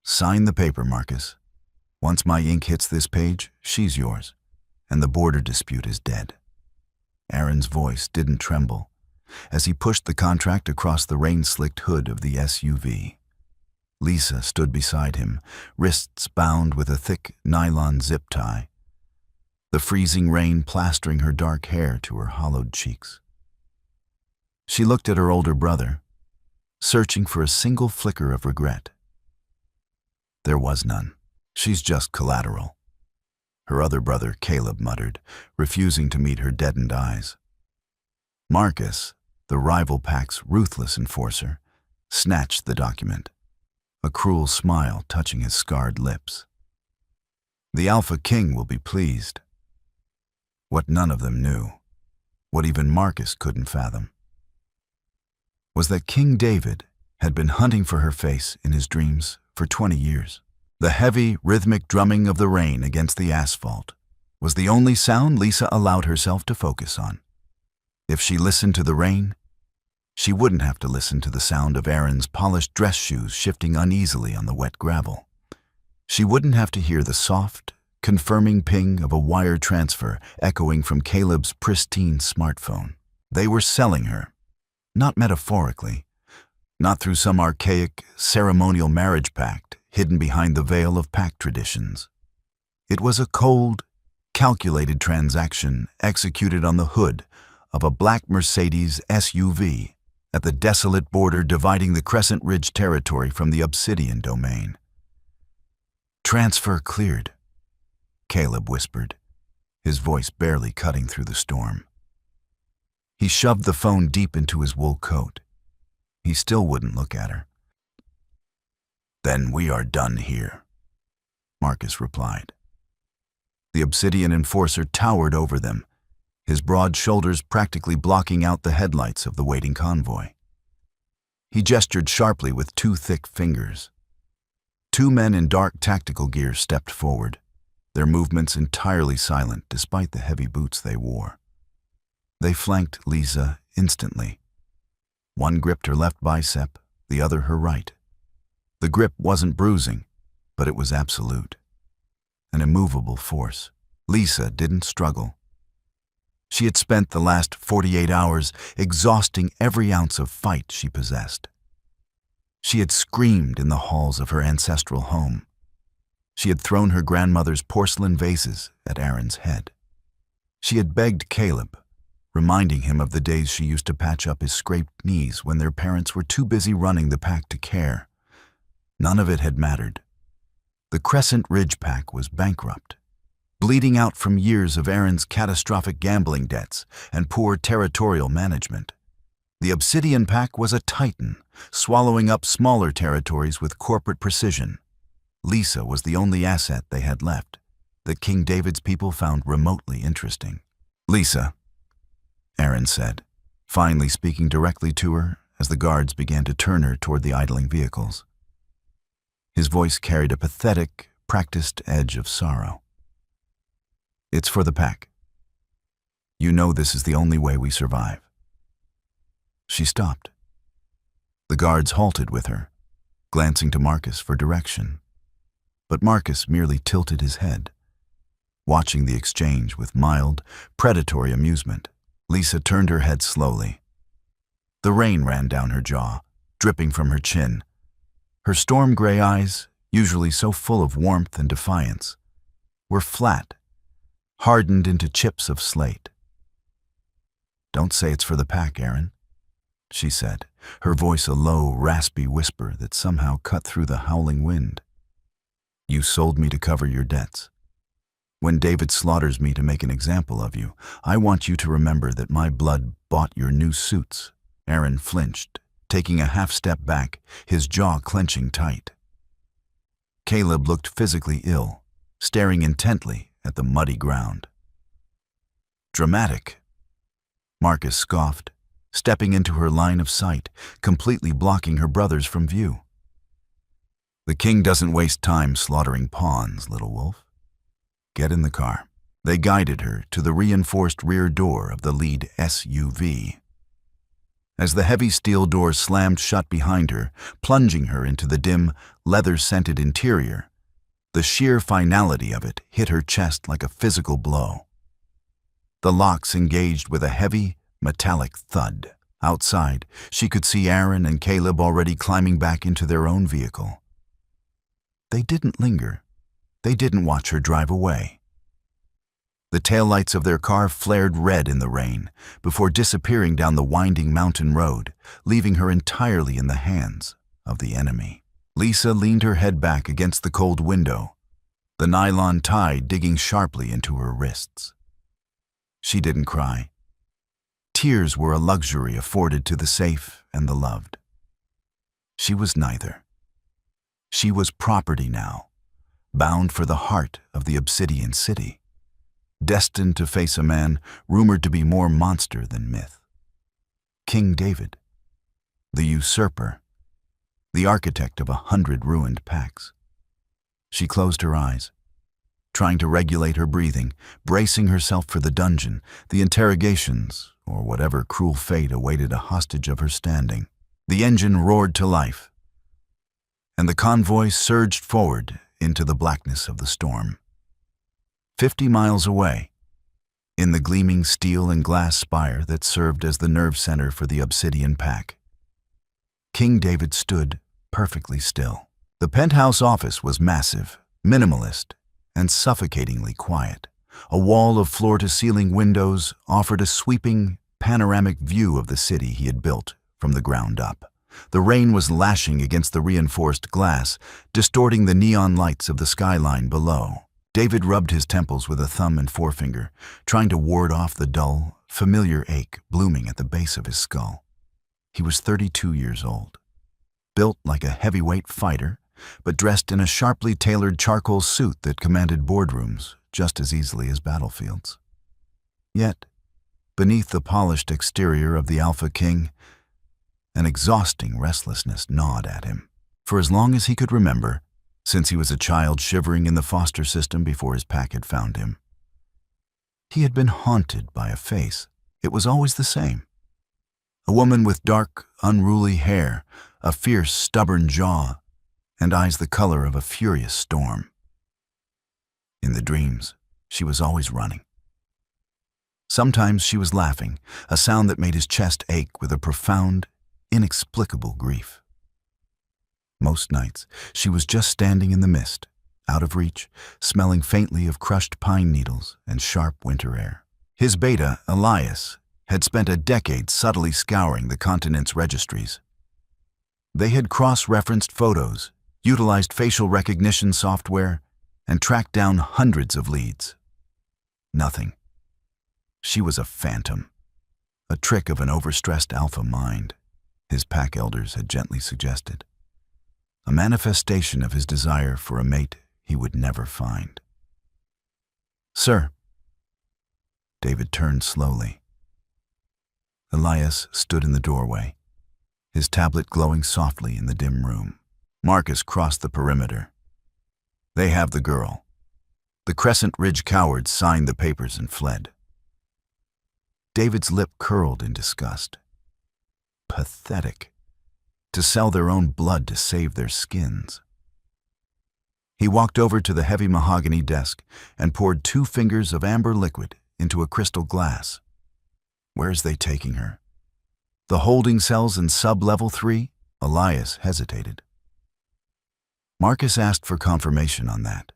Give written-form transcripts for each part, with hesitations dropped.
Sign the paper, Marcus. Once my ink hits this page, she's yours, and the border dispute is dead. Aaron's voice didn't tremble as he pushed the contract across the rain-slicked hood of the SUV. Lisa stood beside him, wrists bound with a thick nylon zip tie, the freezing rain plastering her dark hair to her hollowed cheeks. She looked at her older brother, searching for a single flicker of regret. There was none. She's just collateral, her other brother Caleb muttered, refusing to meet her deadened eyes. Marcus, the rival pack's ruthless enforcer, snatched the document, a cruel smile touching his scarred lips. The Alpha King will be pleased. What none of them knew, what even Marcus couldn't fathom, was that King David had been hunting for her face in his dreams for 20 years. The heavy, rhythmic drumming of the rain against the asphalt was the only sound Lisa allowed herself to focus on. If she listened to the rain, she wouldn't have to listen to the sound of Aaron's polished dress shoes shifting uneasily on the wet gravel. She wouldn't have to hear the soft, confirming ping of a wire transfer echoing from Caleb's pristine smartphone. They were selling her, not metaphorically, not through some archaic, ceremonial marriage pact hidden behind the veil of pact traditions. It was a cold, calculated transaction executed on the hood of a black Mercedes SUV at the desolate border dividing the Crescent Ridge territory from the Obsidian domain. "Transfer cleared," Caleb whispered, his voice barely cutting through the storm. He shoved the phone deep into his wool coat. He still wouldn't look at her. "Then we are done here," Marcus replied. The Obsidian enforcer towered over them, his broad shoulders practically blocking out the headlights of the waiting convoy. He gestured sharply with two thick fingers. Two men in dark tactical gear stepped forward, their movements entirely silent despite the heavy boots they wore. They flanked Lisa instantly. One gripped her left bicep, the other her right. The grip wasn't bruising, but it was absolute. An immovable force. Lisa didn't struggle. She had spent the last 48 hours exhausting every ounce of fight she possessed. She had screamed in the halls of her ancestral home. She had thrown her grandmother's porcelain vases at Aaron's head. She had begged Caleb, reminding him of the days she used to patch up his scraped knees when their parents were too busy running the pack to care. None of it had mattered. The Crescent Ridge pack was bankrupt, bleeding out from years of Aaron's catastrophic gambling debts and poor territorial management. The Obsidian pack was a titan, swallowing up smaller territories with corporate precision. Lisa was the only asset they had left that King David's people found remotely interesting. "Lisa," Aaron said, finally speaking directly to her as the guards began to turn her toward the idling vehicles. His voice carried a pathetic, practiced edge of sorrow. "It's for the pack. You know this is the only way we survive." She stopped. The guards halted with her, glancing to Marcus for direction. But Marcus merely tilted his head, watching the exchange with mild, predatory amusement. Lisa turned her head slowly. The rain ran down her jaw, dripping from her chin. Her storm-gray eyes, usually so full of warmth and defiance, were flat, hardened into chips of slate. "Don't say it's for the pack, Aaron," she said, her voice a low, raspy whisper that somehow cut through the howling wind. "You sold me to cover your debts. When David slaughters me to make an example of you, I want you to remember that my blood bought your new suits." Aaron flinched, taking a half step back, his jaw clenching tight. Caleb looked physically ill, staring intently at the muddy ground. "Dramatic," Marcus scoffed, stepping into her line of sight, completely blocking her brothers from view. "The king doesn't waste time slaughtering pawns, little wolf. Get in the car." They guided her to the reinforced rear door of the lead SUV. as the heavy steel doors slammed shut behind her, plunging her into the dim, leather-scented interior. The sheer finality of it hit her chest like a physical blow. The locks engaged with a heavy, metallic thud. Outside, she could see Aaron and Caleb already climbing back into their own vehicle. They didn't linger. They didn't watch her drive away. The taillights of their car flared red in the rain before disappearing down the winding mountain road, leaving her entirely in the hands of the enemy. Lisa leaned her head back against the cold window, the nylon tie digging sharply into her wrists. She didn't cry. Tears were a luxury afforded to the safe and the loved. She was neither. She was property now, bound for the heart of the Obsidian City, destined to face a man rumored to be more monster than myth. King David, the usurper, the architect of 100 ruined packs. She closed her eyes, trying to regulate her breathing, bracing herself for the dungeon, the interrogations, or whatever cruel fate awaited a hostage of her standing. The engine roared to life, and the convoy surged forward into the blackness of the storm. 50 miles away, in the gleaming steel and glass spire that served as the nerve center for the Obsidian Pack, King David stood perfectly still. The penthouse office was massive, minimalist, and suffocatingly quiet. A wall of floor-to-ceiling windows offered a sweeping, panoramic view of the city he had built from the ground up. The rain was lashing against the reinforced glass, distorting the neon lights of the skyline below. David rubbed his temples with a thumb and forefinger, trying to ward off the dull, familiar ache blooming at the base of his skull. He was 32 years old, built like a heavyweight fighter, but dressed in a sharply tailored charcoal suit that commanded boardrooms just as easily as battlefields. Yet, beneath the polished exterior of the Alpha King, an exhausting restlessness gnawed at him. For as long as he could remember, since he was a child shivering in the foster system before his pack had found him, he had been haunted by a face. It was always the same. A woman with dark, unruly hair, a fierce, stubborn jaw, and eyes the color of a furious storm. In the dreams, she was always running. Sometimes she was laughing, a sound that made his chest ache with a profound, inexplicable grief. Most nights, she was just standing in the mist, out of reach, smelling faintly of crushed pine needles and sharp winter air. His beta, Elias, had spent a decade subtly scouring the continent's registries. They had cross-referenced photos, utilized facial recognition software, and tracked down hundreds of leads. Nothing. She was a phantom, a trick of an overstressed alpha mind, his pack elders had gently suggested. A manifestation of his desire for a mate he would never find. "Sir." David turned slowly. Elias stood in the doorway, his tablet glowing softly in the dim room. Marcus crossed the perimeter. "They have the girl." The Crescent Ridge cowards signed the papers and fled. David's lip curled in disgust. Pathetic. To sell their own blood to save their skins. He walked over to the heavy mahogany desk and poured 2 fingers of amber liquid into a crystal glass. Where's they taking her? The holding cells in sub-level 3? Elias hesitated. Marcus asked for confirmation on that.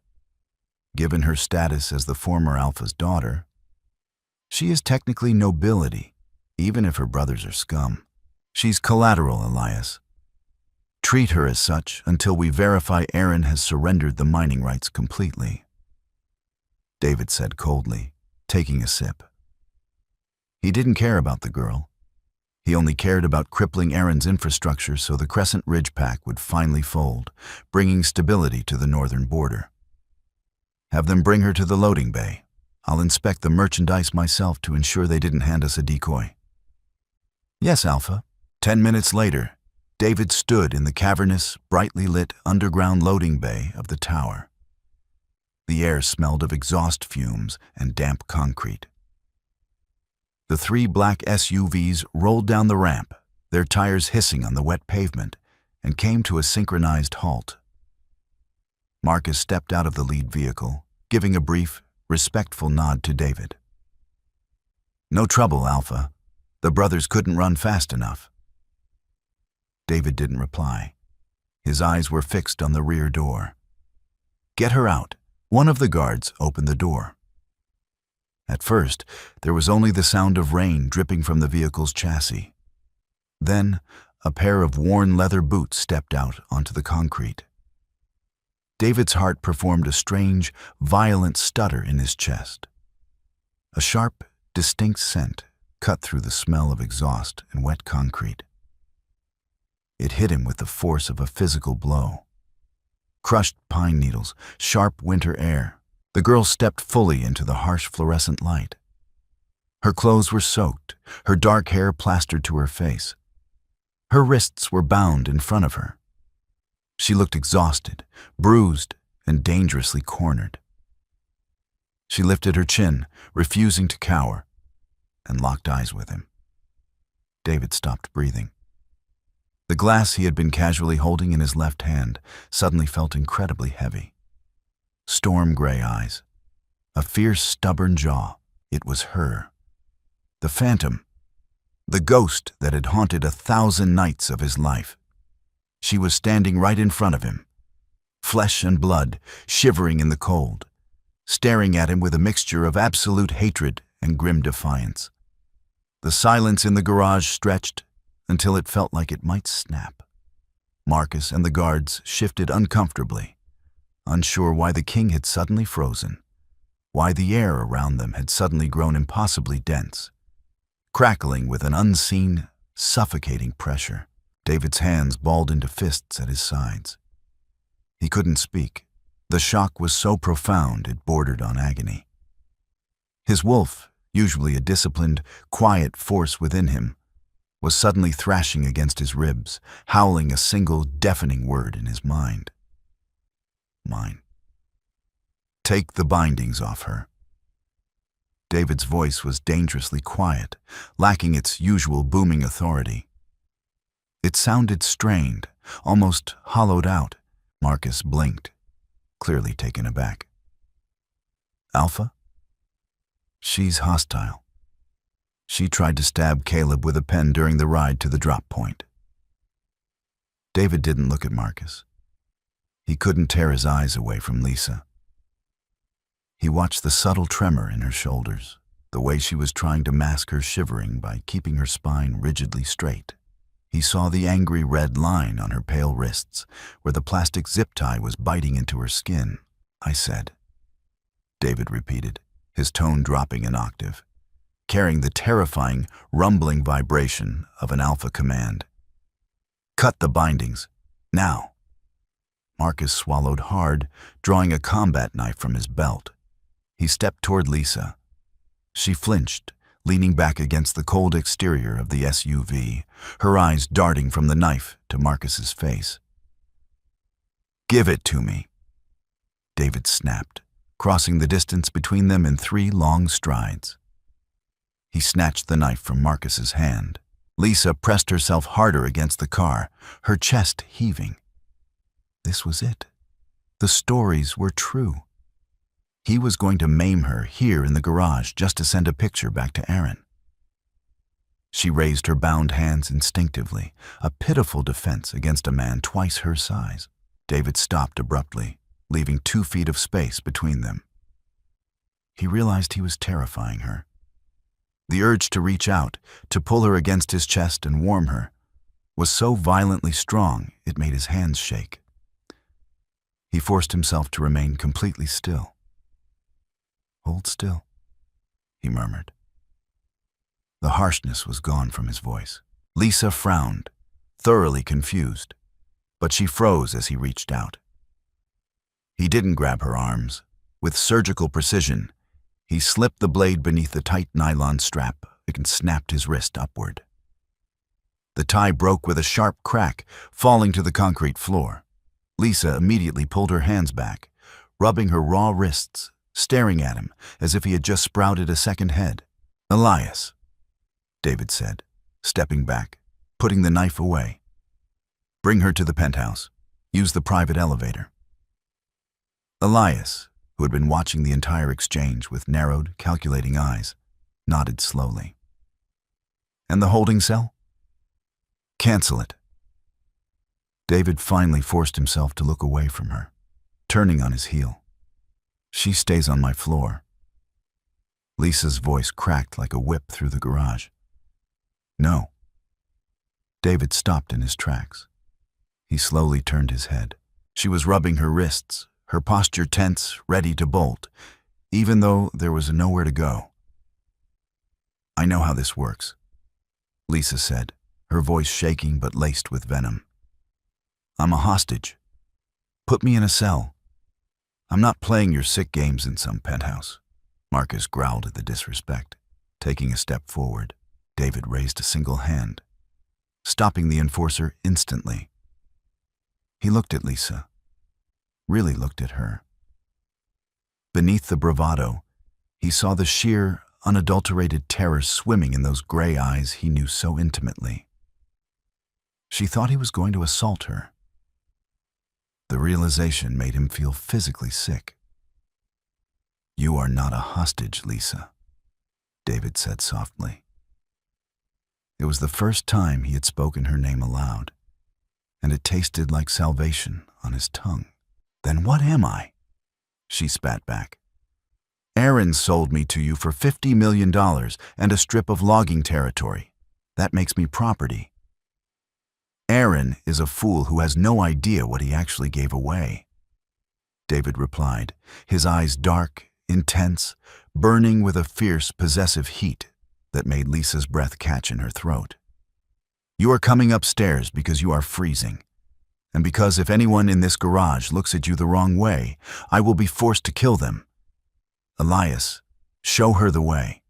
Given her status as the former Alpha's daughter, she is technically nobility, even if her brothers are scum. She's collateral, Elias. Treat her as such until we verify Aaron has surrendered the mining rights completely. David said coldly, taking a sip. He didn't care about the girl. He only cared about crippling Aaron's infrastructure so the Crescent Ridge Pack would finally fold, bringing stability to the northern border. Have them bring her to the loading bay. I'll inspect the merchandise myself to ensure they didn't hand us a decoy. Yes, Alpha. 10 minutes later, David stood in the cavernous, brightly lit underground loading bay of the tower. The air smelled of exhaust fumes and damp concrete. The 3 black SUVs rolled down the ramp, their tires hissing on the wet pavement, and came to a synchronized halt. Marcus stepped out of the lead vehicle, giving a brief, respectful nod to David. "No trouble, Alpha. The brothers couldn't run fast enough." David didn't reply. His eyes were fixed on the rear door. "Get her out." One of the guards opened the door. At first, there was only the sound of rain dripping from the vehicle's chassis. Then, a pair of worn leather boots stepped out onto the concrete. David's heart performed a strange, violent stutter in his chest. A sharp, distinct scent cut through the smell of exhaust and wet concrete. It hit him with the force of a physical blow. Crushed pine needles, sharp winter air. The girl stepped fully into the harsh fluorescent light. Her clothes were soaked, her dark hair plastered to her face. Her wrists were bound in front of her. She looked exhausted, bruised, and dangerously cornered. She lifted her chin, refusing to cower, and locked eyes with him. David stopped breathing. The glass he had been casually holding in his left hand suddenly felt incredibly heavy. Storm gray eyes, a fierce, stubborn jaw. It was her. The phantom, the ghost that had haunted 1,000 nights of his life. She was standing right in front of him, flesh and blood shivering in the cold, staring at him with a mixture of absolute hatred and grim defiance. The silence in the garage stretched until it felt like it might snap. Marcus and the guards shifted uncomfortably, unsure why the king had suddenly frozen, why the air around them had suddenly grown impossibly dense, crackling with an unseen, suffocating pressure. David's hands balled into fists at his sides. He couldn't speak. The shock was so profound it bordered on agony. His wolf, usually a disciplined, quiet force within him, was suddenly thrashing against his ribs, howling a single deafening word in his mind. Mine. Take the bindings off her. David's voice was dangerously quiet, lacking its usual booming authority. It sounded strained, almost hollowed out. Marcus blinked, clearly taken aback. Alpha? She's hostile. She tried to stab Caleb with a pen during the ride to the drop point. David didn't look at Marcus. He couldn't tear his eyes away from Lisa. He watched the subtle tremor in her shoulders, the way she was trying to mask her shivering by keeping her spine rigidly straight. He saw the angry red line on her pale wrists, where the plastic zip tie was biting into her skin. I said. David repeated, his tone dropping an octave, carrying the terrifying, rumbling vibration of an alpha command. Cut the bindings. Now. Marcus swallowed hard, drawing a combat knife from his belt. He stepped toward Lisa. She flinched, leaning back against the cold exterior of the SUV, her eyes darting from the knife to Marcus's face. Give it to me. David snapped, crossing the distance between them in 3 long strides. He snatched the knife from Marcus's hand. Lisa pressed herself harder against the car, her chest heaving. This was it. The stories were true. He was going to maim her here in the garage just to send a picture back to Aaron. She raised her bound hands instinctively, a pitiful defense against a man twice her size. David stopped abruptly, leaving 2 feet of space between them. He realized he was terrifying her. The urge to reach out, to pull her against his chest and warm her, was so violently strong it made his hands shake. He forced himself to remain completely still. Hold still, he murmured. The harshness was gone from his voice. Lisa frowned, thoroughly confused, but she froze as he reached out. He didn't grab her arms. With surgical precision, he slipped the blade beneath the tight nylon strap and snapped his wrist upward. The tie broke with a sharp crack, falling to the concrete floor. Lisa immediately pulled her hands back, rubbing her raw wrists, staring at him as if he had just sprouted a second head. Elias, David said, stepping back. putting the knife away. "Bring her to the penthouse. Use the private elevator." Elias, who had been watching the entire exchange with narrowed, calculating eyes, nodded slowly. "And the holding cell?" "Cancel it." David finally forced himself to look away from her, turning on his heel. "She stays on my floor." Lisa's voice cracked like a whip through the garage. "No." David stopped in his tracks. He slowly turned his head. She was rubbing her wrists, her posture tense, ready to bolt, even though there was nowhere to go. "I know how this works," Lisa said, her voice shaking but laced with venom. "I'm a hostage. Put me in a cell. I'm not playing your sick games in some penthouse." Marcus growled at the disrespect. Taking a step forward, David raised a single hand, stopping the enforcer instantly. He looked at Lisa, really looked at her. Beneath the bravado, he saw the sheer, unadulterated terror swimming in those gray eyes he knew so intimately. She thought he was going to assault her. The realization made him feel physically sick. "You are not a hostage, Lisa," David said softly. It was the first time he had spoken her name aloud, and it tasted like salvation on his tongue. "Then what am I?" she spat back. "Aaron sold me to you for $50 million and a strip of logging territory. That makes me property. Aaron is a fool who has no idea what he actually gave away," David replied, his eyes dark, intense, burning with a fierce, possessive heat that made Lisa's breath catch in her throat. "You are coming upstairs because you are freezing, and because if anyone in this garage looks at you the wrong way, I will be forced to kill them. Elias, show her the way."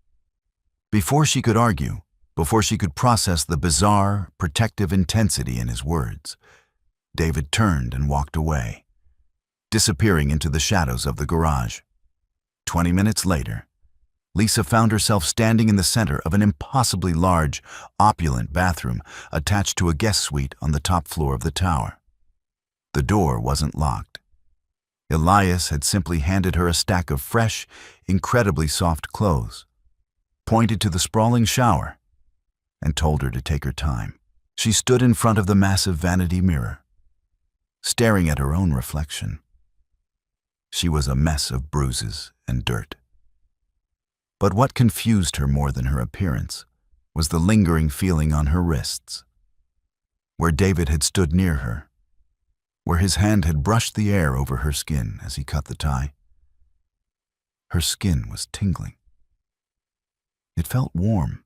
Before she could argue, before she could process the bizarre, protective intensity in his words, David turned and walked away, disappearing into the shadows of the garage. 20 minutes later, Lisa found herself standing in the center of an impossibly large, opulent bathroom attached to a guest suite on the top floor of the tower. The door wasn't locked. Elias had simply handed her a stack of fresh, incredibly soft clothes, pointed to the sprawling shower, and told her to take her time. She stood in front of the massive vanity mirror, staring at her own reflection. She was a mess of bruises and dirt. But what confused her more than her appearance was the lingering feeling on her wrists, where David had stood near her, where his hand had brushed the air over her skin as he cut the tie. Her skin was tingling. It felt warm.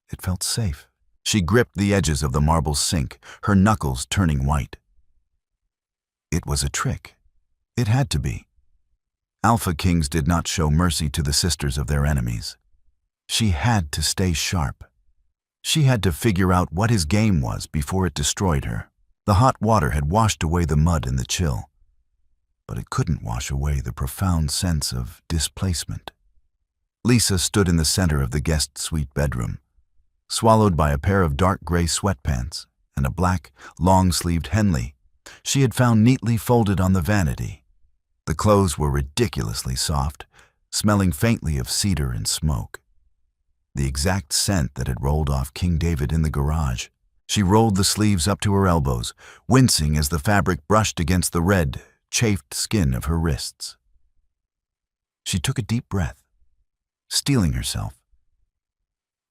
It felt safe. She gripped the edges of the marble sink, her knuckles turning white. It was a trick. It had to be. Alpha Kings did not show mercy to the sisters of their enemies. She had to stay sharp. She had to figure out what his game was before it destroyed her. The hot water had washed away the mud and the chill, but it couldn't wash away the profound sense of displacement. Lisa stood in the center of the guest suite bedroom, swallowed by a pair of dark gray sweatpants and a black, long-sleeved Henley she had found neatly folded on the vanity. The clothes were ridiculously soft, smelling faintly of cedar and smoke. The exact scent that had rolled off King David in the garage. She rolled the sleeves up to her elbows, wincing as the fabric brushed against the red, chafed skin of her wrists. She took a deep breath, steeling herself.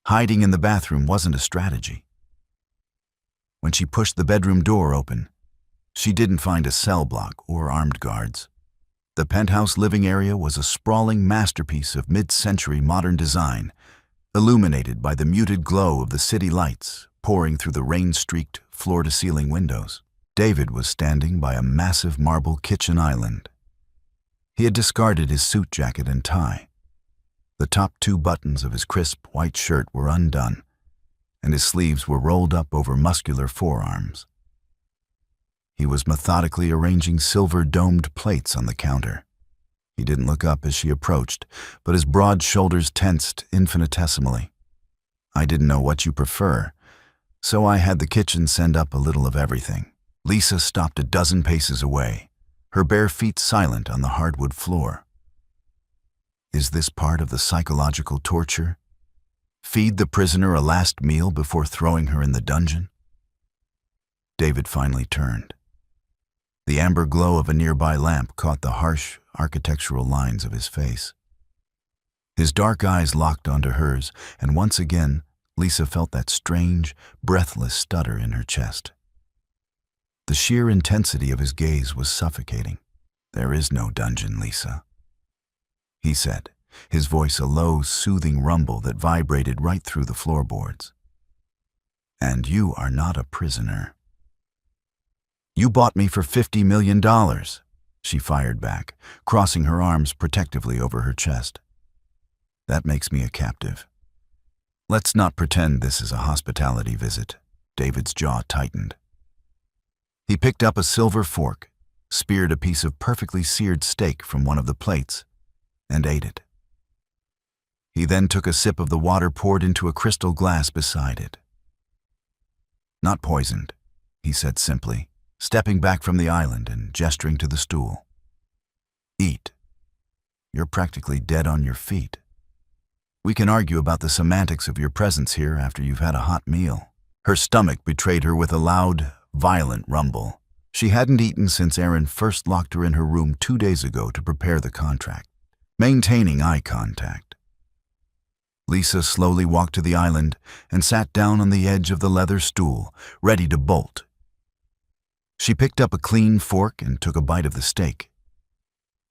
Hiding in the bathroom wasn't a strategy. When she pushed the bedroom door open, she didn't find a cell block or armed guards. The penthouse living area was a sprawling masterpiece of mid-century modern design, illuminated by the muted glow of the city lights pouring through the rain-streaked, floor-to-ceiling windows. David was standing by a massive marble kitchen island. He had discarded his suit jacket and tie. The top 2 buttons of his crisp white shirt were undone, and his sleeves were rolled up over muscular forearms. He was methodically arranging silver-domed plates on the counter. He didn't look up as she approached, but his broad shoulders tensed infinitesimally. "I didn't know what you prefer. So I had the kitchen send up a little of everything. Lisa stopped a dozen paces away, her bare feet silent on the hardwood floor. Is this part of the psychological torture? Feed the prisoner a last meal before throwing her in the dungeon? David finally turned. The amber glow of a nearby lamp caught the harsh, architectural lines of his face. His dark eyes locked onto hers, and once again, Lisa felt that strange, breathless stutter in her chest. The sheer intensity of his gaze was suffocating. "There is no dungeon, Lisa," he said, his voice a low, soothing rumble that vibrated right through the floorboards. "And you are not a prisoner." "You bought me for $50 million, she fired back, crossing her arms protectively over her chest. "That makes me a captive. Let's not pretend this is a hospitality visit." David's jaw tightened. He picked up a silver fork, speared a piece of perfectly seared steak from one of the plates, and ate it. He then took a sip of the water poured into a crystal glass beside it. "Not poisoned," he said simply, stepping back from the island and gesturing to the stool. "Eat. You're practically dead on your feet. We can argue about the semantics of your presence here after you've had a hot meal." Her stomach betrayed her with a loud, violent rumble. She hadn't eaten since Aaron first locked her in her room 2 days ago to prepare the contract, maintaining eye contact. Lisa slowly walked to the island and sat down on the edge of the leather stool, ready to bolt. She picked up a clean fork and took a bite of the steak.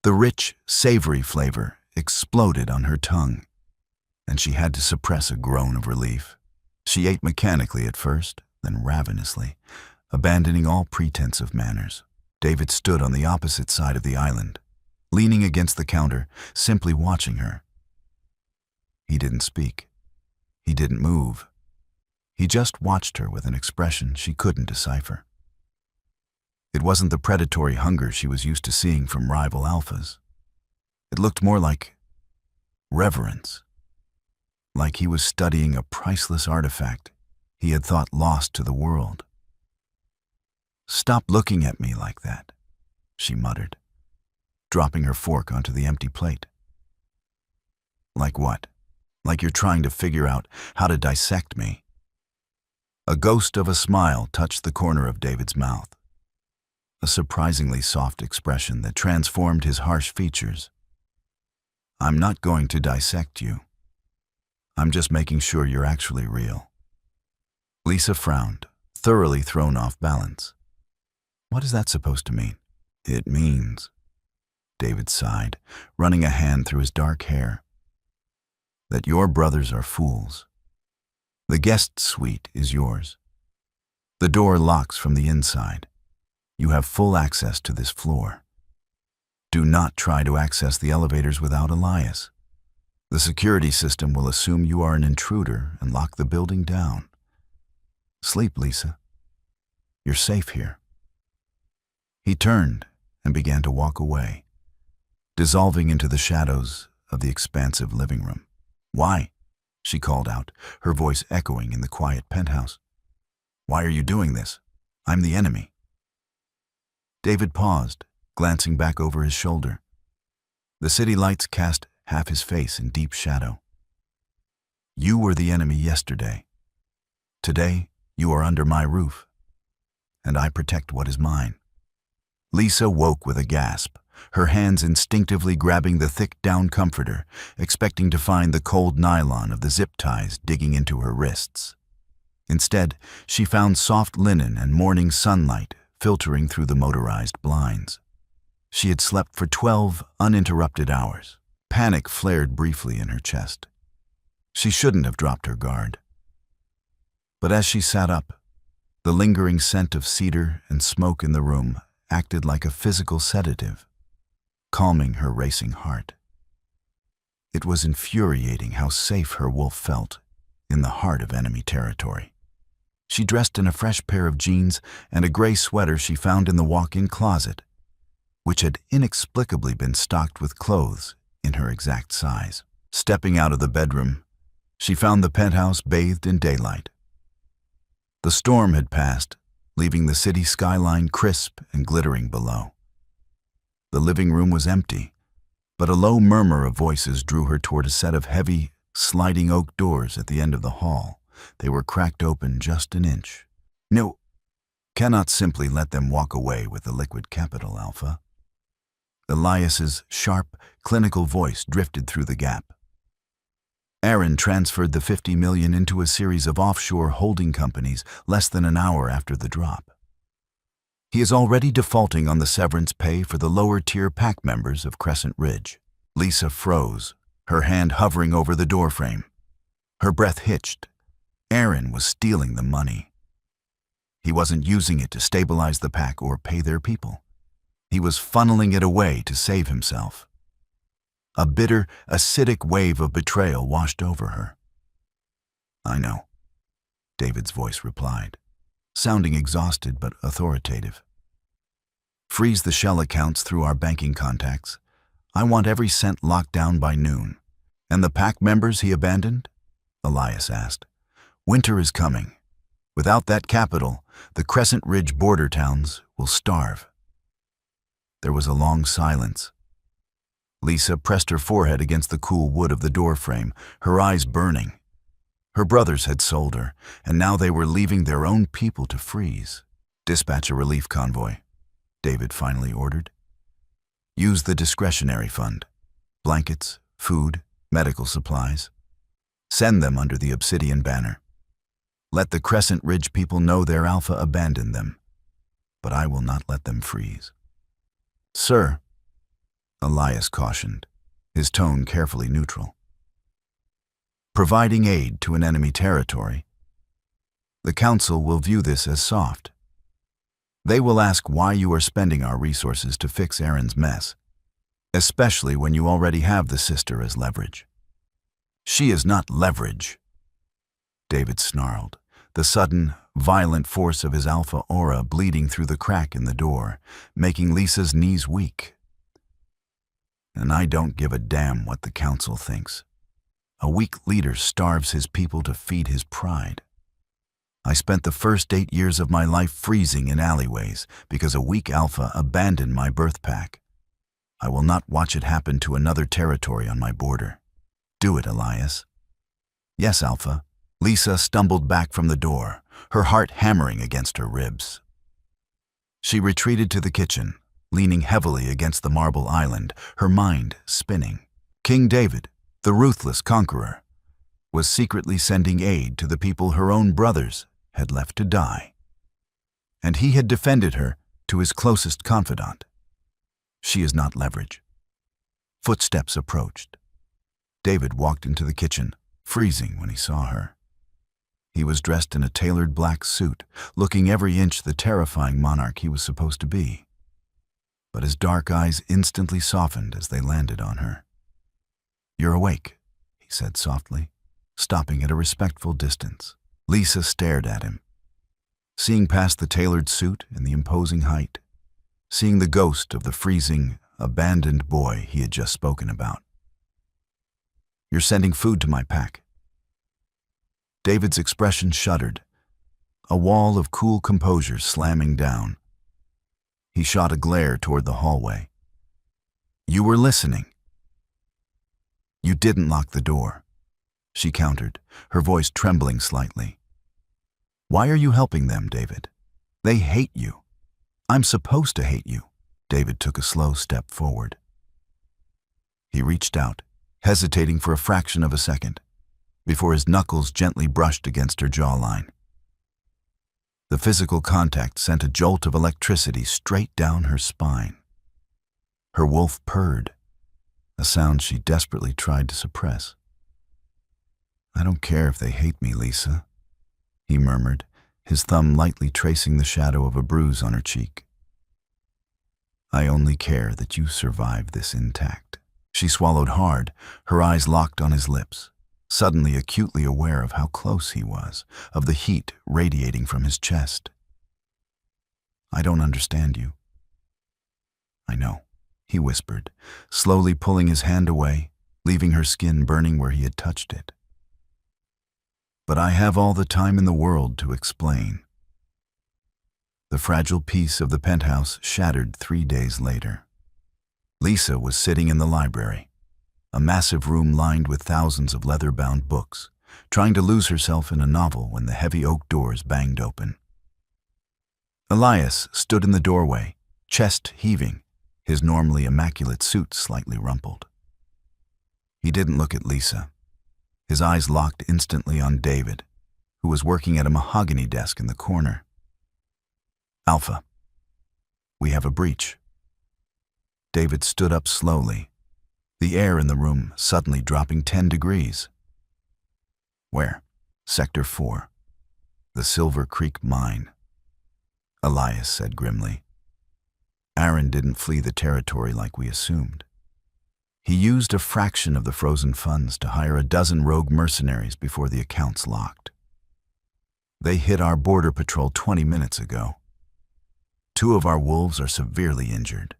The rich, savory flavor exploded on her tongue, and she had to suppress a groan of relief. She ate mechanically at first, then ravenously, abandoning all pretense of manners. David stood on the opposite side of the island, leaning against the counter, simply watching her. He didn't speak. He didn't move. He just watched her with an expression she couldn't decipher. It wasn't the predatory hunger she was used to seeing from rival alphas. It looked more like reverence, like he was studying a priceless artifact he had thought lost to the world. "Stop looking at me like that," she muttered, dropping her fork onto the empty plate. "Like what? Like you're trying to figure out how to dissect me?" A ghost of a smile touched the corner of David's mouth, a surprisingly soft expression that transformed his harsh features. "I'm not going to dissect you. I'm just making sure you're actually real." Lisa frowned, thoroughly thrown off balance. "What is that supposed to mean?" "It means," David sighed, running a hand through his dark hair, "that your brothers are fools. The guest suite is yours. The door locks from the inside. You have full access to this floor. Do not try to access the elevators without Elias. The security system will assume you are an intruder and lock the building down. Sleep, Lisa. You're safe here." He turned and began to walk away, dissolving into the shadows of the expansive living room. "Why?" she called out, her voice echoing in the quiet penthouse. "Why are you doing this? I'm the enemy." David paused, glancing back over his shoulder. The city lights cast half his face in deep shadow. "You were the enemy yesterday. Today, you are under my roof, and I protect what is mine." Lisa woke with a gasp, her hands instinctively grabbing the thick down comforter, expecting to find the cold nylon of the zip ties digging into her wrists. Instead, she found soft linen and morning sunlight filtering through the motorized blinds. She had slept for 12 uninterrupted hours. Panic flared briefly in her chest. She shouldn't have dropped her guard. But as she sat up, the lingering scent of cedar and smoke in the room acted like a physical sedative, calming her racing heart. It was infuriating how safe her wolf felt in the heart of enemy territory. She dressed in a fresh pair of jeans and a gray sweater she found in the walk-in closet, which had inexplicably been stocked with clothes in her exact size. Stepping out of the bedroom, she found the penthouse bathed in daylight. The storm had passed, leaving the city skyline crisp and glittering below. The living room was empty, but a low murmur of voices drew her toward a set of heavy, sliding oak doors at the end of the hall. They were cracked open just an inch. No, cannot simply let them walk away with the liquid capital, Alpha. Elias's sharp, clinical voice drifted through the gap. Aaron transferred the $50 million into a series of offshore holding companies less than an hour after the drop. He is already defaulting on the severance pay for the lower-tier PAC members of Crescent Ridge. Lisa froze, her hand hovering over the doorframe. Her breath hitched. Aaron was stealing the money. He wasn't using it to stabilize the PAC or pay their people. He was funneling it away to save himself. A bitter, acidic wave of betrayal washed over her. "I know," David's voice replied, sounding exhausted but authoritative. "Freeze the shell accounts through our banking contacts. I want every cent locked down by noon." "And the PAC members he abandoned?" Elias asked. "Winter is coming. Without that capital, the Crescent Ridge border towns will starve." There was a long silence. Lisa pressed her forehead against the cool wood of the doorframe, her eyes burning. Her brothers had sold her, and now they were leaving their own people to freeze. "Dispatch a relief convoy," David finally ordered. "Use the discretionary fund. Blankets, food, medical supplies. Send them under the Obsidian banner. Let the Crescent Ridge people know their Alpha abandoned them, but I will not let them freeze." "Sir," Elias cautioned, his tone carefully neutral. "Providing aid to an enemy territory. The Council will view this as soft. They will ask why you are spending our resources to fix Aaron's mess, especially when you already have the sister as leverage." "She is not leverage," David snarled, the sudden, violent force of his alpha aura bleeding through the crack in the door, making Lisa's knees weak. "And I don't give a damn what the Council thinks. A weak leader starves his people to feed his pride. I spent the first 8 years of my life freezing in alleyways because a weak alpha abandoned my birth pack. I will not watch it happen to another territory on my border. Do it, Elias." "Yes, Alpha." Lisa stumbled back from the door, her heart hammering against her ribs. She retreated to the kitchen, leaning heavily against the marble island, her mind spinning. King David, the ruthless conqueror, was secretly sending aid to the people her own brothers had left to die. And he had defended her to his closest confidant. She is not leverage. Footsteps approached. David walked into the kitchen, freezing when he saw her. He was dressed in a tailored black suit, looking every inch the terrifying monarch he was supposed to be. But his dark eyes instantly softened as they landed on her. "You're awake," he said softly, stopping at a respectful distance. Lisa stared at him, seeing past the tailored suit and the imposing height, seeing the ghost of the freezing, abandoned boy he had just spoken about. "You're sending food to my pack." David's expression shuddered, a wall of cool composure slamming down. He shot a glare toward the hallway. "You were listening." "You didn't lock the door," she countered, her voice trembling slightly. "Why are you helping them, David? They hate you. I'm supposed to hate you." David took a slow step forward. He reached out, hesitating for a fraction of a second, before his knuckles gently brushed against her jawline. The physical contact sent a jolt of electricity straight down her spine. Her wolf purred, a sound she desperately tried to suppress. "I don't care if they hate me, Lisa," he murmured, his thumb lightly tracing the shadow of a bruise on her cheek. "I only care that you survive this intact." She swallowed hard, her eyes locked on his lips, suddenly acutely aware of how close he was, of the heat radiating from his chest. "I don't understand you." "I know," he whispered, slowly pulling his hand away, leaving her skin burning where he had touched it. but I have all the time in the world to explain. The fragile peace of the penthouse shattered 3 days later. Lisa was sitting in the library, a massive room lined with thousands of leather-bound books, trying to lose herself in a novel when the heavy oak doors banged open. Elias stood in the doorway, chest heaving, his normally immaculate suit slightly rumpled. He didn't look at Lisa. His eyes locked instantly on David, who was working at a mahogany desk in the corner. "Alpha, we have a breach." David stood up slowly, the air in the room suddenly dropping 10 degrees. "Where?" "Sector 4, the Silver Creek mine," Elias said grimly. "Aaron didn't flee the territory like we assumed. He used a fraction of the frozen funds to hire a dozen rogue mercenaries before the accounts locked. They hit our border patrol 20 minutes ago. 2 of our wolves are severely injured."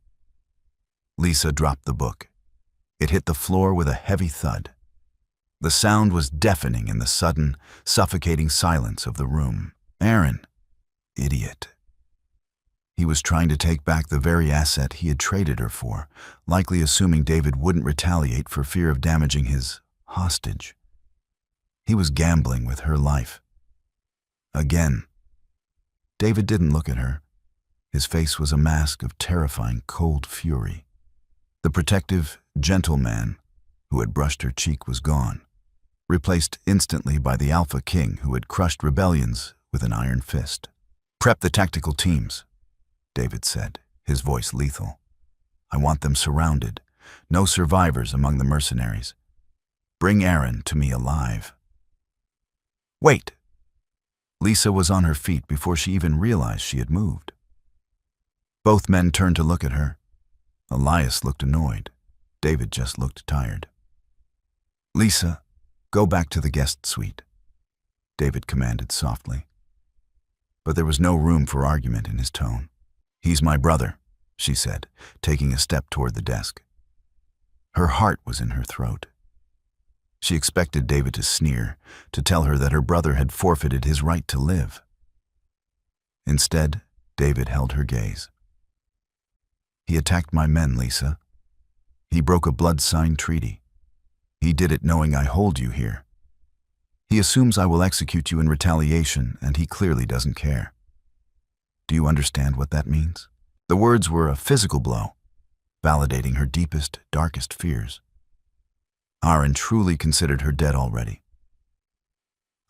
Lisa dropped the book. It hit the floor with a heavy thud. The sound was deafening in the sudden, suffocating silence of the room. Aaron, idiot. He was trying to take back the very asset he had traded her for, likely assuming David wouldn't retaliate for fear of damaging his hostage. He was gambling with her life. Again. David didn't look at her. His face was a mask of terrifying, cold fury. The protective, gentle man who had brushed her cheek was gone, replaced instantly by the Alpha King who had crushed rebellions with an iron fist. "Prep the tactical teams," David said, his voice lethal. "I want them surrounded. No survivors among the mercenaries. Bring Aaron to me alive." "Wait!" Lisa was on her feet before she even realized she had moved. Both men turned to look at her. Elias looked annoyed. David just looked tired. "Lisa, go back to the guest suite," David commanded softly. But there was no room for argument in his tone. "He's my brother," she said, taking a step toward the desk. Her heart was in her throat. She expected David to sneer, to tell her that her brother had forfeited his right to live. Instead, David held her gaze. "He attacked my men, Lisa. He broke a blood-signed treaty. He did it knowing I hold you here. He assumes I will execute you in retaliation, and he clearly doesn't care. Do you understand what that means?" The words were a physical blow, validating her deepest, darkest fears. Aaron truly considered her dead already.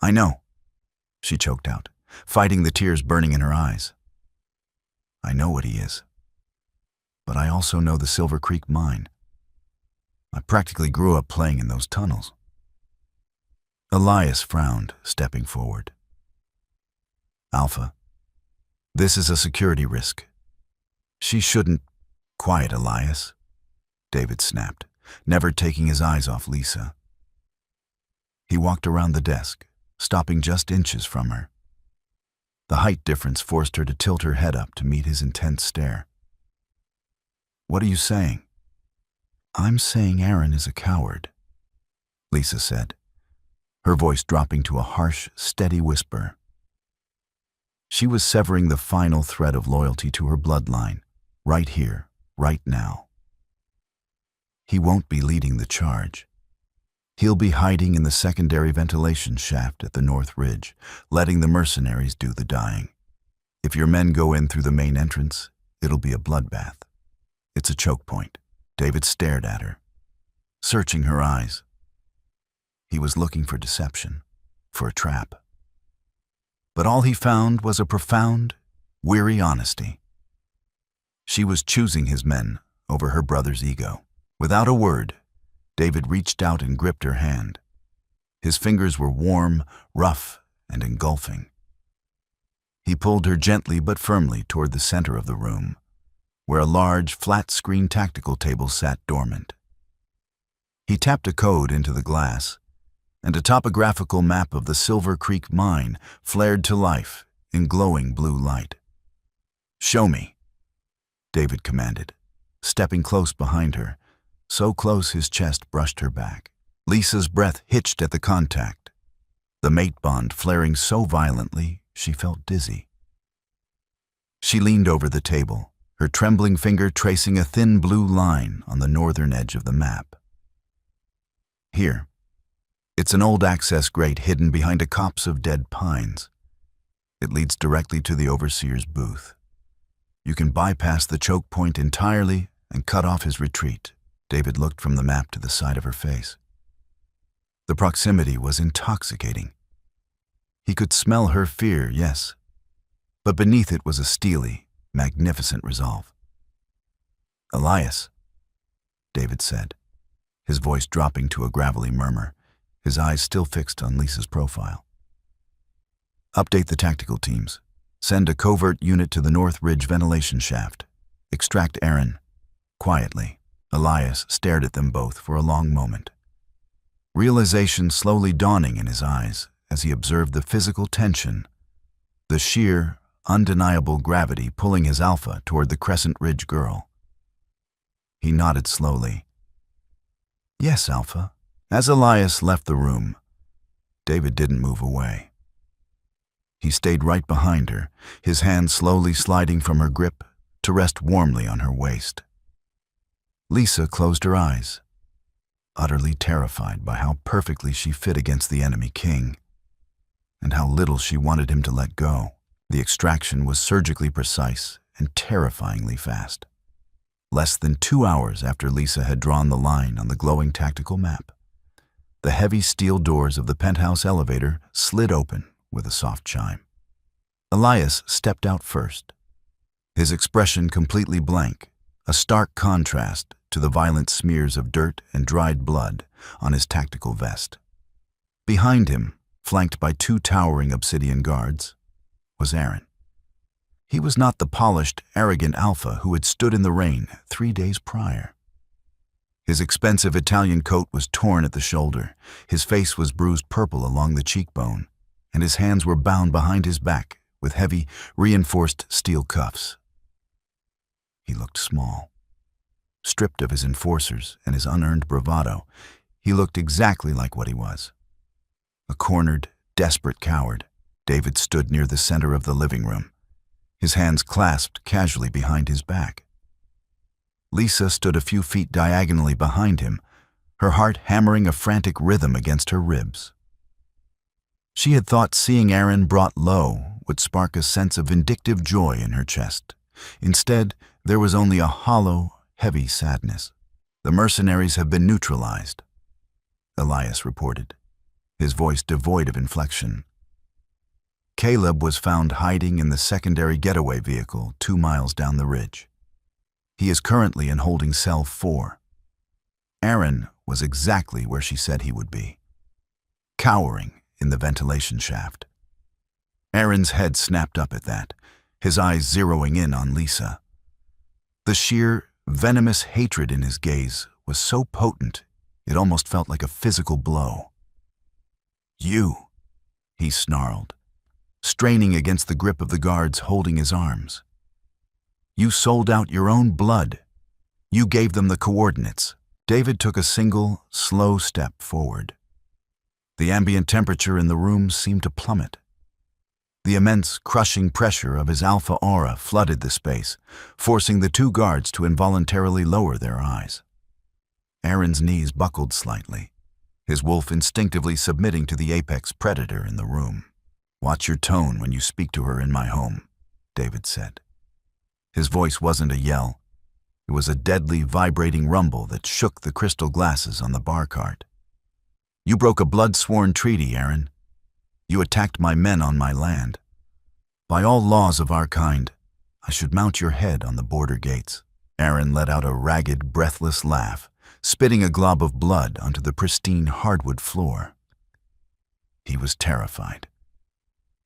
"I know," she choked out, fighting the tears burning in her eyes. "I know what he is. But I also know the Silver Creek mine. I practically grew up playing in those tunnels." Elias frowned, stepping forward. "Alpha, this is a security risk. She shouldn't—" "Quiet, Elias," David snapped, never taking his eyes off Lisa. He walked around the desk, stopping just inches from her. The height difference forced her to tilt her head up to meet his intense stare. "What are you saying?" "I'm saying Aaron is a coward," Lisa said, her voice dropping to a harsh, steady whisper. She was severing the final thread of loyalty to her bloodline, right here, right now. He won't be leading the charge. He'll be hiding in the secondary ventilation shaft at the North Ridge, letting the mercenaries do the dying. If your men go in through the main entrance, it'll be a bloodbath. It's a choke point. David stared at her, searching her eyes. He was looking for deception, for a trap. But all he found was a profound, weary honesty. She was choosing his men over her brother's ego. Without a word, David reached out and gripped her hand. His fingers were warm, rough, and engulfing. He pulled her gently but firmly toward the center of the room, where a large, flat-screen tactical table sat dormant. He tapped a code into the glass, and a topographical map of the Silver Creek mine flared to life in glowing blue light. "Show me," David commanded, stepping close behind her, so close his chest brushed her back. Lisa's breath hitched at the contact. the mate bond flaring so violently she felt dizzy. She leaned over the table, her trembling finger tracing a thin blue line on the northern edge of the map. Here. It's an old access grate hidden behind a copse of dead pines. It leads directly to the overseer's booth. You can bypass the choke point entirely and cut off his retreat. David looked from the map to the side of her face. The proximity was intoxicating. He could smell her fear, yes, but beneath it was a steely, magnificent resolve. "Elias," David said, his voice dropping to a gravelly murmur, his eyes still fixed on Lisa's profile. "Update the tactical teams. Send a covert unit to the North Ridge ventilation shaft. Extract Aaron." Quietly, Elias stared at them both for a long moment. Realization slowly dawning in his eyes as he observed the physical tension, the sheer, undeniable gravity pulling his alpha toward the Crescent Ridge girl. He nodded slowly. "Yes, Alpha." As Elias left the room, David didn't move away. He stayed right behind her, his hand slowly sliding from her grip to rest warmly on her waist. Lisa closed her eyes, utterly terrified by how perfectly she fit against the enemy king, and how little she wanted him to let go. The extraction was surgically precise and terrifyingly fast. Less than 2 hours after Lisa had drawn the line on the glowing tactical map, the heavy steel doors of the penthouse elevator slid open with a soft chime. Elias stepped out first, his expression completely blank, a stark contrast to the violent smears of dirt and dried blood on his tactical vest. Behind him, flanked by 2 towering obsidian guards, was Aaron. He was not the polished, arrogant alpha who had stood in the rain 3 days prior. His expensive Italian coat was torn at the shoulder, his face was bruised purple along the cheekbone, and his hands were bound behind his back with heavy, reinforced steel cuffs. He looked small. Stripped of his enforcers and his unearned bravado, he looked exactly like what he was. A cornered, desperate coward. David stood near the center of the living room, his hands clasped casually behind his back. Lisa stood a few feet diagonally behind him, her heart hammering a frantic rhythm against her ribs. She had thought seeing Aaron brought low would spark a sense of vindictive joy in her chest. Instead, there was only a hollow, heavy sadness. "The mercenaries have been neutralized," Elias reported, his voice devoid of inflection. "Caleb was found hiding in the secondary getaway vehicle 2 miles down the ridge. He is currently in holding cell 4. Aaron was exactly where she said he would be, cowering in the ventilation shaft." Aaron's head snapped up at that, his eyes zeroing in on Lisa. The sheer, venomous hatred in his gaze was so potent it almost felt like a physical blow. "You," he snarled, straining against the grip of the guards holding his arms. "You sold out your own blood. You gave them the coordinates." David took a single, slow step forward. The ambient temperature in the room seemed to plummet. The immense, crushing pressure of his alpha aura flooded the space, forcing the 2 guards to involuntarily lower their eyes. Aaron's knees buckled slightly, his wolf instinctively submitting to the apex predator in the room. "Watch your tone when you speak to her in my home," David said. His voice wasn't a yell. It was a deadly, vibrating rumble that shook the crystal glasses on the bar cart. "You broke a blood-sworn treaty, Aaron. You attacked my men on my land. By all laws of our kind, I should mount your head on the border gates." Aaron let out a ragged, breathless laugh, spitting a glob of blood onto the pristine hardwood floor. He was terrified,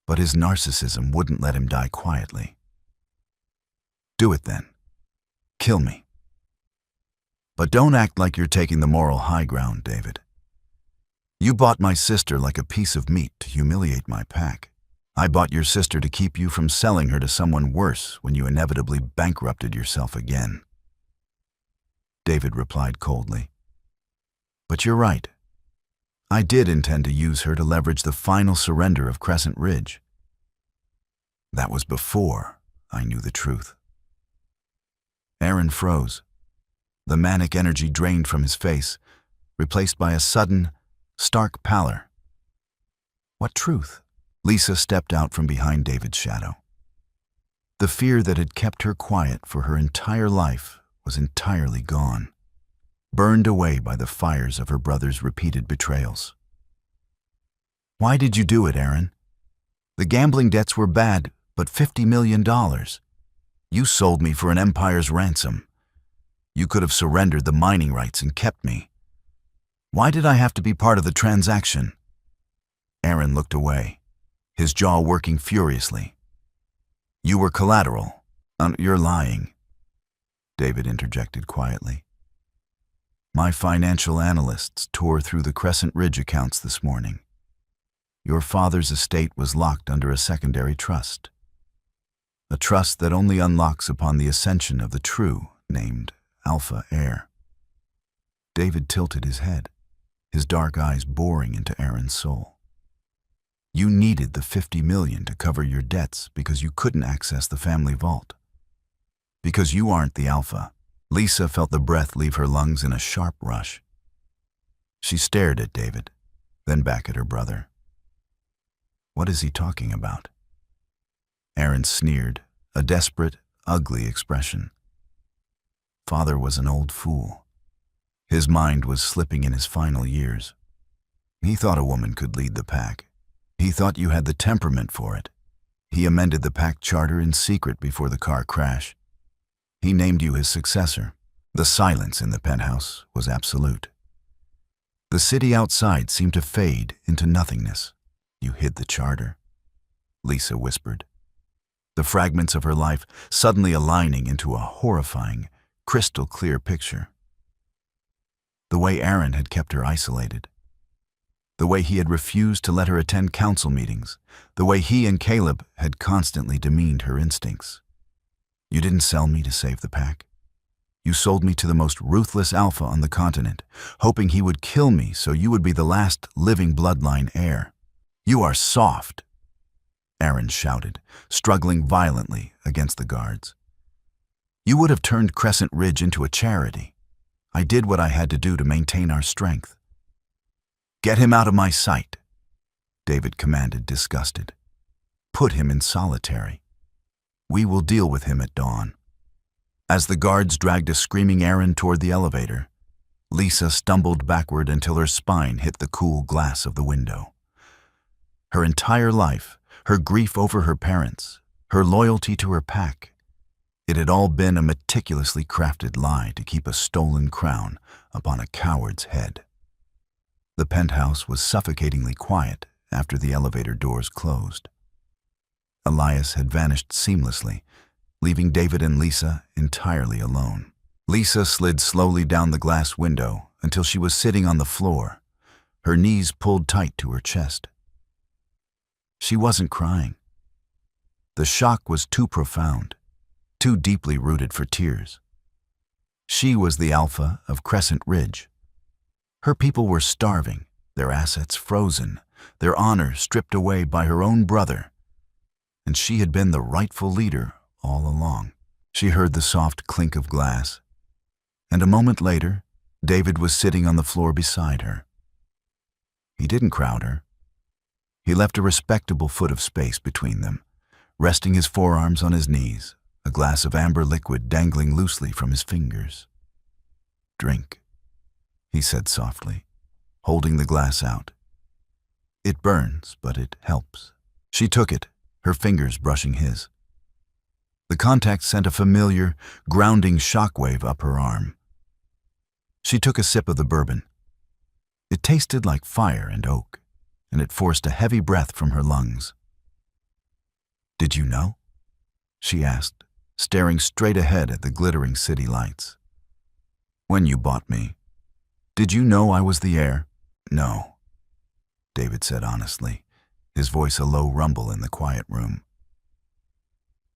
but his narcissism wouldn't let him die quietly. "Do it then. Kill me. But don't act like you're taking the moral high ground, David. You bought my sister like a piece of meat to humiliate my pack. I bought your sister to keep you from selling her to someone worse when you inevitably bankrupted yourself again." David replied coldly. "But you're right. I did intend to use her to leverage the final surrender of Crescent Ridge. That was before I knew the truth. Aaron froze. The manic energy drained from his face, replaced by a sudden, stark pallor. What truth? Lisa stepped out from behind David's shadow. The fear that had kept her quiet for her entire life was entirely gone, burned away by the fires of her brother's repeated betrayals. Why did you do it, Aaron? The gambling debts were bad, but $50 million. You sold me for an empire's ransom. You could have surrendered the mining rights and kept me. Why did I have to be part of the transaction? Aaron looked away, his jaw working furiously. You were collateral. You're lying, David interjected quietly. My financial analysts tore through the Crescent Ridge accounts this morning. Your father's estate was locked under a secondary trust. A trust that only unlocks upon the ascension of the true, named Alpha heir. David tilted his head, his dark eyes boring into Aaron's soul. You needed the $50 million to cover your debts because you couldn't access the family vault. Because you aren't the Alpha. Lisa felt the breath leave her lungs in a sharp rush. She stared at David, then back at her brother. What is he talking about? Aaron sneered, a desperate, ugly expression. Father was an old fool. His mind was slipping in his final years. He thought a woman could lead the pack. He thought you had the temperament for it. He amended the pack charter in secret before the car crash. He named you his successor. The silence in the penthouse was absolute. The city outside seemed to fade into nothingness. You hid the charter, Lisa whispered, the fragments of her life suddenly aligning into a horrifying, crystal-clear picture. The way Aaron had kept her isolated. The way he had refused to let her attend council meetings. The way he and Caleb had constantly demeaned her instincts. You didn't sell me to save the pack. You sold me to the most ruthless Alpha on the continent, hoping he would kill me so you would be the last living bloodline heir. You are soft, Aaron shouted, struggling violently against the guards. You would have turned Crescent Ridge into a charity. I did what I had to do to maintain our strength. Get him out of my sight, David commanded, disgusted. Put him in solitary. We will deal with him at dawn. As the guards dragged a screaming Aaron toward the elevator, Lisa stumbled backward until her spine hit the cool glass of the window. Her entire life, her grief over her parents, her loyalty to her pack, it had all been a meticulously crafted lie to keep a stolen crown upon a coward's head. The penthouse was suffocatingly quiet after the elevator doors closed. Elias had vanished seamlessly, leaving David and Lisa entirely alone. Lisa slid slowly down the glass window until she was sitting on the floor, her knees pulled tight to her chest. She wasn't crying. The shock was too profound, too deeply rooted for tears. She was the Alpha of Crescent Ridge. Her people were starving, their assets frozen, their honor stripped away by her own brother. And she had been the rightful leader all along. She heard the soft clink of glass, and a moment later, David was sitting on the floor beside her. He didn't crowd her. He left a respectable foot of space between them, resting his forearms on his knees, a glass of amber liquid dangling loosely from his fingers. Drink, he said softly, holding the glass out. It burns, but it helps. She took it, her fingers brushing his. The contact sent a familiar, grounding shockwave up her arm. She took a sip of the bourbon. It tasted like fire and oak, and it forced a heavy breath from her lungs. Did you know? She asked, staring straight ahead at the glittering city lights. When you bought me, did you know I was the heir? No, David said honestly, his voice a low rumble in the quiet room.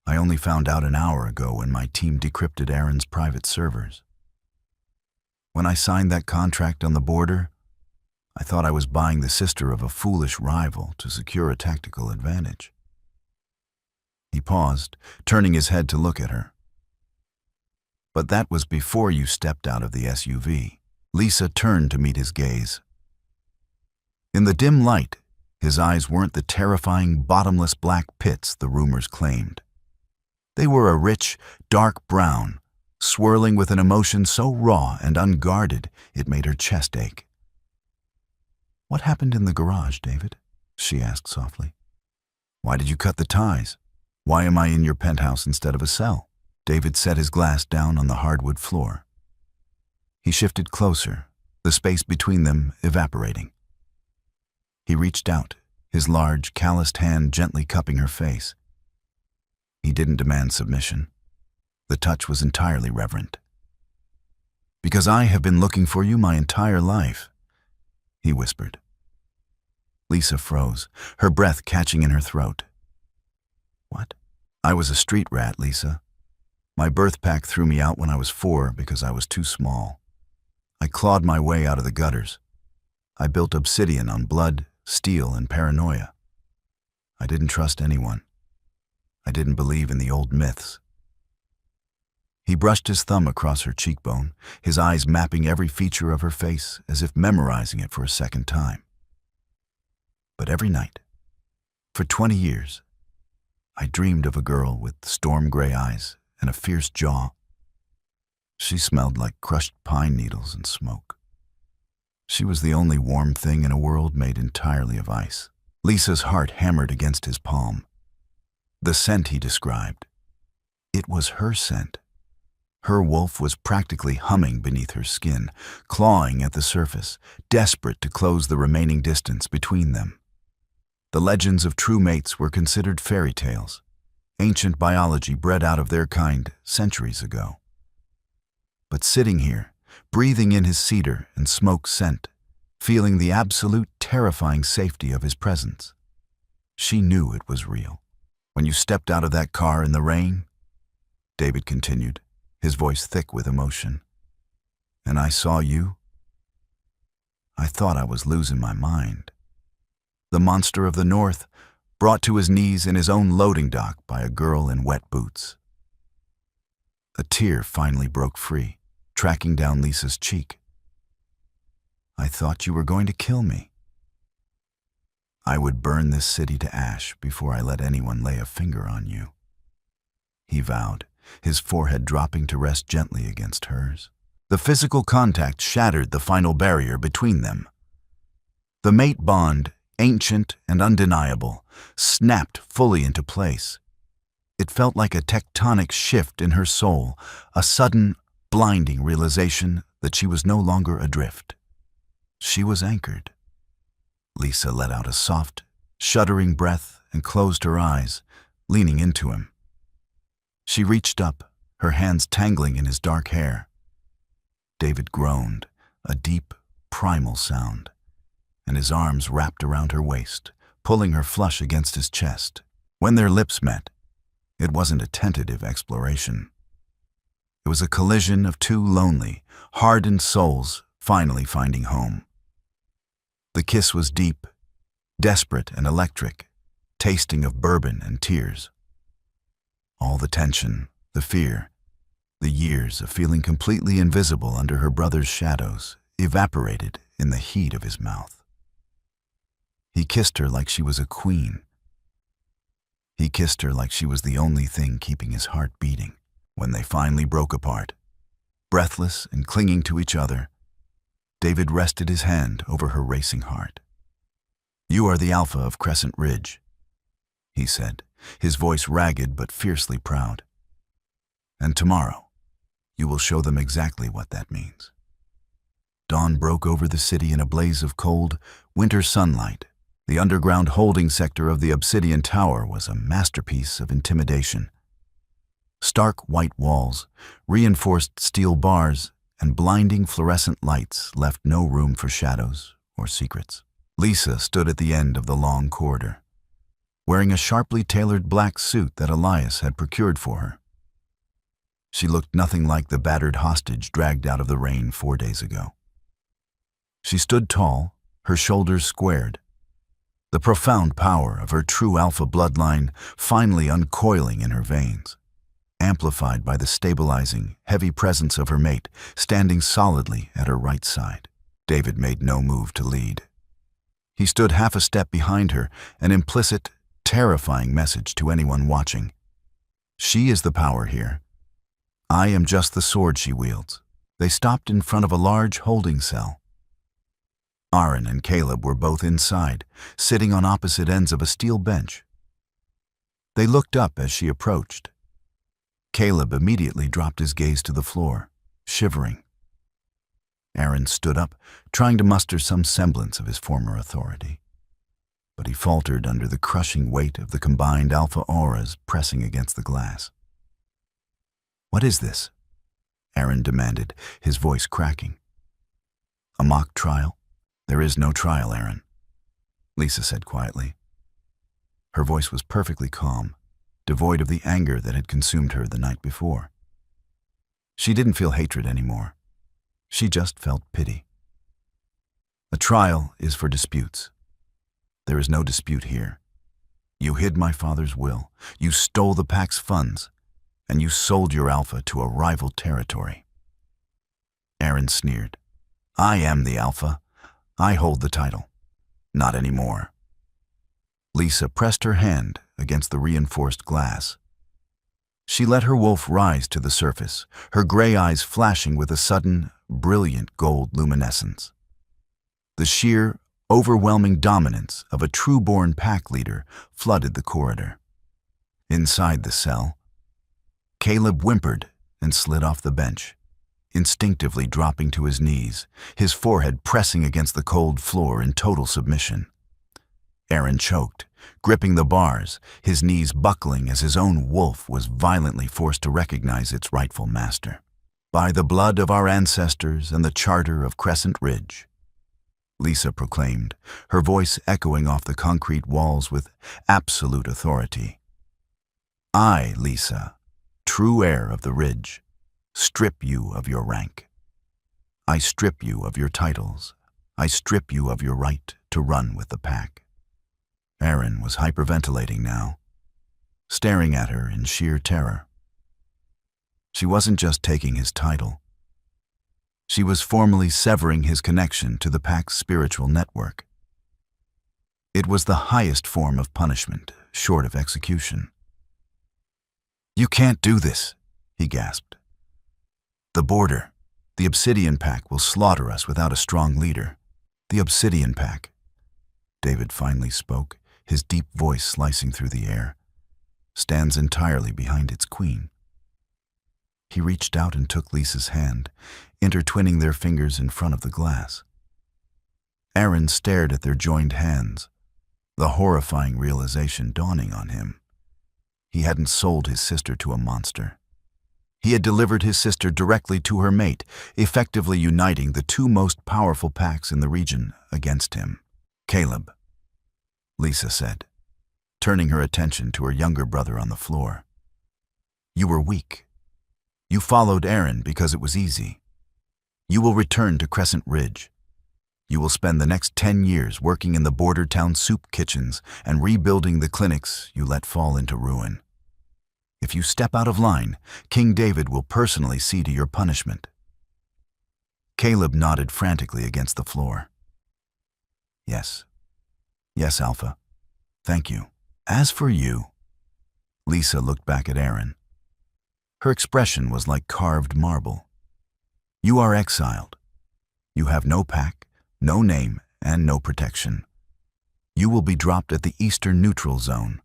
I only found out an hour ago when my team decrypted Aaron's private servers. When I signed that contract on the border, I thought I was buying the sister of a foolish rival to secure a tactical advantage. He paused, turning his head to look at her. But that was before you stepped out of the SUV. Lisa turned to meet his gaze. In the dim light, his eyes weren't the terrifying, bottomless black pits the rumors claimed. They were a rich, dark brown, swirling with an emotion so raw and unguarded it made her chest ache. "What happened in the garage, David?" she asked softly. "Why did you cut the ties? Why am I in your penthouse instead of a cell?" David set his glass down on the hardwood floor. He shifted closer, the space between them evaporating. He reached out, his large, calloused hand gently cupping her face. He didn't demand submission. The touch was entirely reverent. "Because I have been looking for you my entire life," he whispered. Lisa froze, her breath catching in her throat. "What?" "I was a street rat, Lisa. My birth pack threw me out when I was 4 because I was too small. I clawed my way out of the gutters. I built obsidian on blood, steel, and paranoia. I didn't trust anyone. I didn't believe in the old myths." He brushed his thumb across her cheekbone, his eyes mapping every feature of her face as if memorizing it for a second time. "But every night, for 20 years, I dreamed of a girl with storm-gray eyes and a fierce jaw. She smelled like crushed pine needles and smoke. She was the only warm thing in a world made entirely of ice." Lisa's heart hammered against his palm. The scent he described. It was her scent. Her wolf was practically humming beneath her skin, clawing at the surface, desperate to close the remaining distance between them. The legends of true mates were considered fairy tales, ancient biology bred out of their kind centuries ago. But sitting here, breathing in his cedar and smoke scent, feeling the absolute terrifying safety of his presence, she knew it was real. "When you stepped out of that car in the rain," David continued, his voice thick with emotion, "and I saw you, I thought I was losing my mind. The monster of the north, brought to his knees in his own loading dock by a girl in wet boots." A tear finally broke free, tracking down Lisa's cheek. "I thought you were going to kill me. I would burn this city to ash before I let anyone lay a finger on you," he vowed, his forehead dropping to rest gently against hers. The physical contact shattered the final barrier between them. The mate bond, ancient and undeniable, snapped fully into place. It felt like a tectonic shift in her soul, a sudden, blinding realization that she was no longer adrift. She was anchored. Lisa let out a soft, shuddering breath and closed her eyes, leaning into him. She reached up, her hands tangling in his dark hair. David groaned, a deep, primal sound, and his arms wrapped around her waist, pulling her flush against his chest. When their lips met, it wasn't a tentative exploration. It was a collision of two lonely, hardened souls finally finding home. The kiss was deep, desperate and electric, tasting of bourbon and tears. All the tension, the fear, the years of feeling completely invisible under her brother's shadows evaporated in the heat of his mouth. He kissed her like she was a queen. He kissed her like she was the only thing keeping his heart beating. When they finally broke apart, breathless and clinging to each other, David rested his hand over her racing heart. "You are the alpha of Crescent Ridge," he said, his voice ragged but fiercely proud. "And tomorrow, you will show them exactly what that means." Dawn broke over the city in a blaze of cold, winter sunlight. The underground holding sector of the Obsidian Tower was a masterpiece of intimidation. Stark white walls, reinforced steel bars, and blinding fluorescent lights left no room for shadows or secrets. Lisa stood at the end of the long corridor, wearing a sharply tailored black suit that Elias had procured for her. She looked nothing like the battered hostage dragged out of the rain 4 days ago. She stood tall, her shoulders squared, the profound power of her true alpha bloodline finally uncoiling in her veins, amplified by the stabilizing, heavy presence of her mate standing solidly at her right side. David made no move to lead. He stood half a step behind her, an implicit, terrifying message to anyone watching. She is the power here. I am just the sword she wields. They stopped in front of a large holding cell. Aaron and Caleb were both inside, sitting on opposite ends of a steel bench. They looked up as she approached. Caleb immediately dropped his gaze to the floor, shivering. Aaron stood up, trying to muster some semblance of his former authority. But he faltered under the crushing weight of the combined alpha auras pressing against the glass. "What is this?" Aaron demanded, his voice cracking. "A mock trial?" "There is no trial, Aaron," Lisa said quietly. Her voice was perfectly calm, devoid of the anger that had consumed her the night before. She didn't feel hatred anymore. She just felt pity. "A trial is for disputes. There is no dispute here. You hid my father's will, you stole the pack's funds, and you sold your alpha to a rival territory." Aaron sneered. "I am the alpha. I hold the title. Not anymore." Lisa pressed her hand against the reinforced glass. She let her wolf rise to the surface, her gray eyes flashing with a sudden, brilliant gold luminescence. The sheer, overwhelming dominance of a true-born pack leader flooded the corridor. Inside the cell, Caleb whimpered and slid off the bench, instinctively dropping to his knees, his forehead pressing against the cold floor in total submission. Aaron choked, gripping the bars, his knees buckling as his own wolf was violently forced to recognize its rightful master. "By the blood of our ancestors and the charter of Crescent Ridge," Lisa proclaimed, her voice echoing off the concrete walls with absolute authority. "I, Lisa, true heir of the Ridge, strip you of your rank. I strip you of your titles. I strip you of your right to run with the pack." Aaron was hyperventilating now, staring at her in sheer terror. She wasn't just taking his title. She was formally severing his connection to the pack's spiritual network. It was the highest form of punishment, short of execution. "You can't do this," he gasped. "The border, the Obsidian Pack will slaughter us without a strong leader." "The Obsidian Pack," David finally spoke, his deep voice slicing through the air, "stands entirely behind its queen." He reached out and took Lisa's hand, intertwining their fingers in front of the glass. Aaron stared at their joined hands, the horrifying realization dawning on him. He hadn't sold his sister to a monster. He had delivered his sister directly to her mate, effectively uniting the two most powerful packs in the region against him. "Caleb," Lisa said, turning her attention to her younger brother on the floor. "You were weak. You followed Aaron because it was easy. You will return to Crescent Ridge. You will spend the next 10 years working in the border town soup kitchens and rebuilding the clinics you let fall into ruin. If you step out of line, King David will personally see to your punishment." Caleb nodded frantically against the floor. "Yes. Yes, Alpha. Thank you." "As for you," Lisa looked back at Aaron. Her expression was like carved marble. "You are exiled. You have no pack, no name, and no protection. You will be dropped at the Eastern Neutral Zone.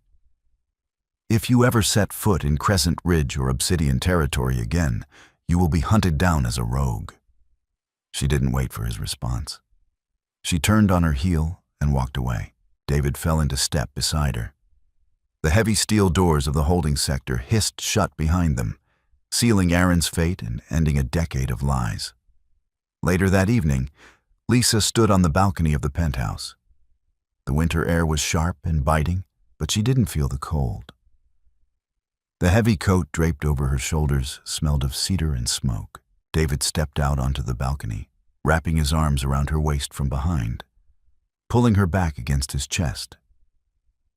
If you ever set foot in Crescent Ridge or Obsidian territory again, you will be hunted down as a rogue." She didn't wait for his response. She turned on her heel and walked away. David fell into step beside her. The heavy steel doors of the holding sector hissed shut behind them, sealing Aaron's fate and ending a decade of lies. Later that evening, Lisa stood on the balcony of the penthouse. The winter air was sharp and biting, but she didn't feel the cold. The heavy coat draped over her shoulders smelled of cedar and smoke. David stepped out onto the balcony, wrapping his arms around her waist from behind. pulling her back against his chest.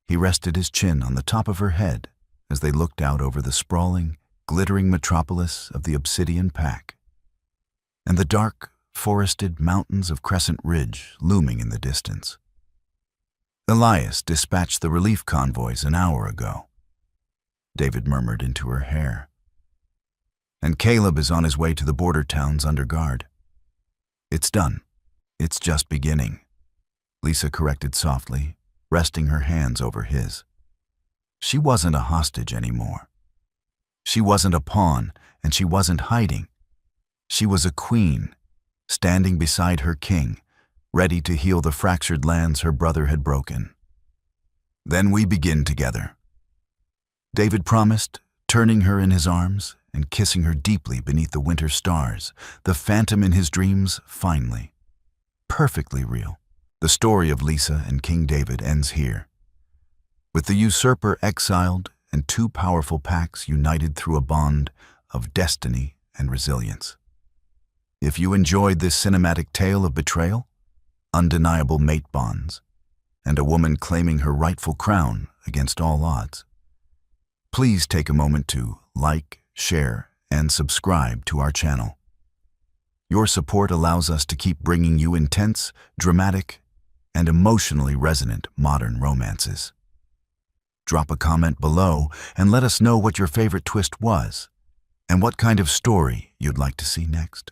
He rested his chin on the top of her head as they looked out over the sprawling, glittering metropolis of the Obsidian Pack, and the dark, forested mountains of Crescent Ridge looming in the distance. Elias dispatched the relief convoys an hour ago, David murmured into her hair. And Caleb is on his way to the border towns under guard. It's done. It's just beginning, Lisa corrected softly, resting her hands over his. She wasn't a hostage anymore. She wasn't a pawn, and she wasn't hiding. She was a queen, standing beside her king, ready to heal the fractured lands her brother had broken. Then we begin together, David promised, turning her in his arms and kissing her deeply beneath the winter stars, the phantom in his dreams finally. Perfectly real. The story of Lisa and King David ends here, with the usurper exiled and two powerful packs united through a bond of destiny and resilience. If you enjoyed this cinematic tale of betrayal, undeniable mate bonds, and a woman claiming her rightful crown against all odds, please take a moment to like, share, and subscribe to our channel. Your support allows us to keep bringing you intense, dramatic, and emotionally resonant modern romances. Drop a comment below and let us know what your favorite twist was and what kind of story you'd like to see next.